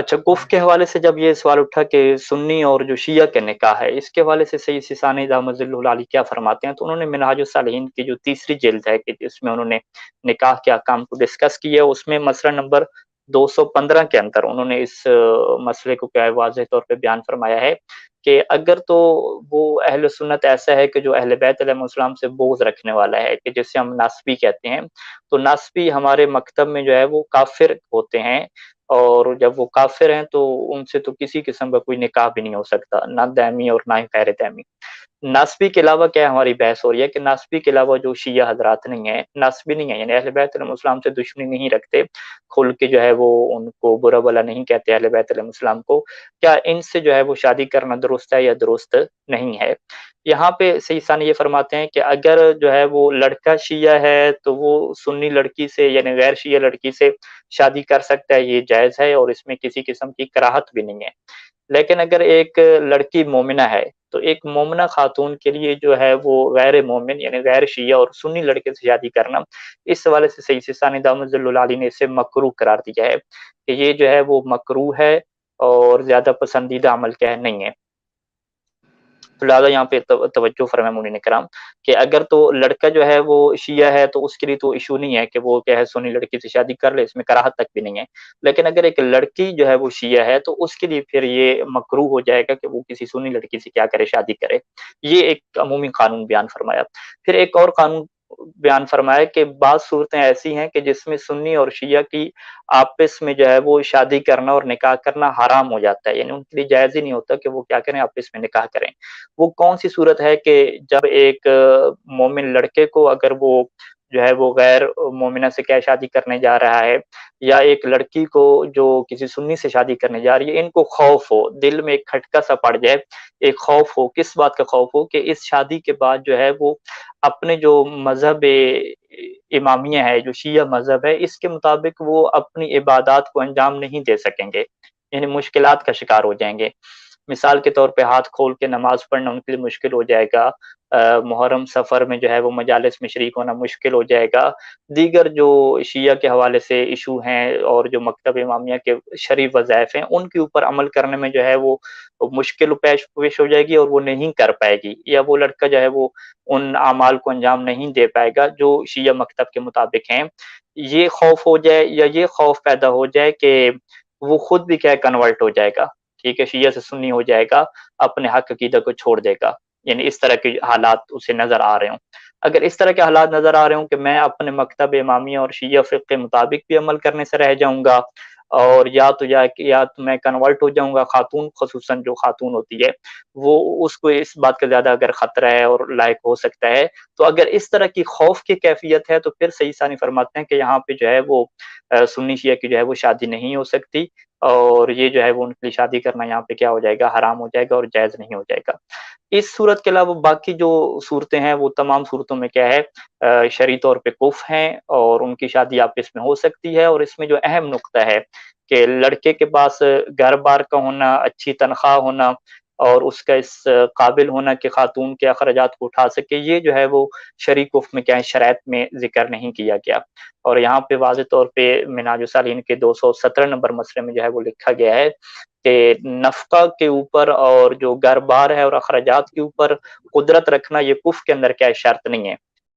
اچھا، کُف کے حوالے سے جب یہ سوال اٹھا کہ سنی اور جو شیعہ کے نکاح ہے، اس کے حوالے سے سید سیستانی دامت ظلہ العالی کیا فرماتے ہیں، تو انہوں نے منہاج الصالحین کی جو تیسری جلد ہے کہ جس میں انہوں نے نکاح کے احکام کو ڈسکس کیا ہے، اس میں مسئلہ نمبر 215 کے اندر انہوں نے اس مسئلے کو کیا ہے واضح طور پہ بیان فرمایا ہے کہ اگر تو وہ اہل سنت ایسا ہے کہ جو اہل بیت علیہم السلام سے بغض رکھنے والا ہے کہ جسے ہم ناسبی کہتے ہیں، تو ناسبی ہمارے مکتب میں جو ہے وہ کافر ہوتے ہیں، اور جب وہ کافر ہیں تو ان سے تو کسی قسم کا کوئی نکاح بھی نہیں ہو سکتا، نہ دائمی اور نہ ہی غیر دائمی۔ ناسبی کے علاوہ کیا ہماری بحث ہو رہی ہے کہ ناسبی کے علاوہ جو شیعہ حضرات نہیں ہیں، ناسبی نہیں ہیں، یعنی اہل بیت علیہ السلام سے دشمنی نہیں رکھتے، کھل کے جو ہے وہ ان کو برا بلا نہیں کہتے اہل بیت علیہ السلام کو، کیا ان سے جو ہے وہ شادی کرنا درست ہے یا درست نہیں ہے؟ یہاں پہ سید ثانی یہ فرماتے ہیں کہ اگر جو ہے وہ لڑکا شیعہ ہے تو وہ سنی لڑکی سے یعنی غیر شیعہ لڑکی سے شادی کر سکتا ہے، یہ جائز ہے اور اس میں کسی قسم کی کراہت بھی نہیں ہے۔ لیکن اگر ایک لڑکی مومنہ ہے تو ایک مومنہ خاتون کے لیے جو ہے وہ غیر مومن یعنی غیر شیعہ اور سنی لڑکے سے شادی کرنا، اس حوالے سے سید سیستانی دامت ظلہ العالی نے اسے مکروہ قرار دیا ہے کہ یہ جو ہے وہ مکروہ ہے اور زیادہ پسندیدہ عمل کیا ہے نہیں ہے۔ تو لہٰذا یہاں پہ توجہ فرمائیں مومنین کرام کہ اگر تو لڑکا جو ہے وہ شیعہ ہے تو اس کے لیے تو ایشو نہیں ہے کہ وہ کیا ہے سنی لڑکی سے شادی کر لے، اس میں کراہت تک بھی نہیں ہے۔ لیکن اگر ایک لڑکی جو ہے وہ شیعہ ہے تو اس کے لیے پھر یہ مکروہ ہو جائے گا کہ وہ کسی سنی لڑکی سے کیا کرے، شادی کرے۔ یہ ایک عمومی قانون بیان فرمایا۔ پھر ایک اور قانون بیان فرمایا کہ بعض صورتیں ایسی ہیں کہ جس میں سنی اور شیعہ کی آپس میں جو ہے وہ شادی کرنا اور نکاح کرنا حرام ہو جاتا ہے، یعنی ان کے لیے جائز ہی نہیں ہوتا کہ وہ کیا کریں، آپس میں نکاح کریں۔ وہ کون سی صورت ہے کہ جب ایک مومن لڑکے کو اگر وہ جو ہے وہ غیر مومنہ سے کیا شادی کرنے جا رہا ہے، یا ایک لڑکی کو جو کسی سنی سے شادی کرنے جا رہی ہے، ان کو خوف ہو، دل میں ایک کھٹکا سا پڑ جائے، ایک خوف ہو، کس بات کا خوف ہو کہ اس شادی کے بعد جو ہے وہ اپنے جو مذہب امامیہ ہے، جو شیعہ مذہب ہے، اس کے مطابق وہ اپنی عبادات کو انجام نہیں دے سکیں گے، یعنی مشکلات کا شکار ہو جائیں گے۔ مثال کے طور پہ ہاتھ کھول کے نماز پڑھنا ان کے لیے مشکل ہو جائے گا، محرم سفر میں جو ہے وہ مجالس میں شریک ہونا مشکل ہو جائے گا، دیگر جو شیعہ کے حوالے سے ایشو ہیں اور جو مکتب امامیہ کے شریف وظائف ہیں ان کے اوپر عمل کرنے میں جو ہے وہ مشکل پیش ہو جائے گی اور وہ نہیں کر پائے گی، یا وہ لڑکا جو ہے وہ ان اعمال کو انجام نہیں دے پائے گا جو شیعہ مکتب کے مطابق ہیں۔ یہ خوف ہو جائے یا یہ خوف پیدا ہو جائے کہ وہ خود بھی کیا کنورٹ ہو جائے گا، ٹھیک ہے، شیعہ سے سنی ہو جائے گا، اپنے حق عقیدہ کو چھوڑ دے گا، یعنی اس طرح کے حالات اسے نظر آ رہے ہوں۔ اگر اس طرح کے حالات نظر آ رہے ہوں کہ میں اپنے مکتب امامیہ اور شیعہ فقہ کے مطابق بھی عمل کرنے سے رہ جاؤں گا، اور یا تو میں کنورٹ ہو جاؤں گا، خاتون خصوصاً جو خاتون ہوتی ہے وہ اس کو اس بات کا زیادہ اگر خطرہ ہے اور لائق ہو سکتا ہے، تو اگر اس طرح کی خوف کی کیفیت ہے تو پھر سید ثانی فرماتے ہیں کہ یہاں پہ جو ہے وہ سنی شیعہ کی جو ہے وہ شادی نہیں ہو سکتی، اور یہ جو ہے وہ ان کے لیے شادی کرنا یہاں پہ کیا ہو جائے گا، حرام ہو جائے گا اور جائز نہیں ہو جائے گا۔ اس صورت کے علاوہ باقی جو صورتیں ہیں وہ تمام صورتوں میں کیا ہے شرعی طور پہ کفر ہیں اور ان کی شادی آپس میں ہو سکتی ہے، اور اس میں جو اہم نقطہ ہے کہ لڑکے کے پاس گھر بار کا ہونا، اچھی تنخواہ ہونا اور اس کا اس قابل ہونا کہ خاتون کے اخراجات کو اٹھا سکے، یہ جو ہے وہ شرعی کفر میں کیا ہے شرائط میں ذکر نہیں کیا گیا۔ اور یہاں پہ واضح طور پہ منہاج الصالحین کے 217 نمبر مسئلے میں جو ہے وہ لکھا گیا ہے کہ نفقہ کے اوپر اور جو گھر بار ہے اور اخراجات کے اوپر قدرت رکھنا یہ کفر کے اندر کیا ہے شرط نہیں ہے۔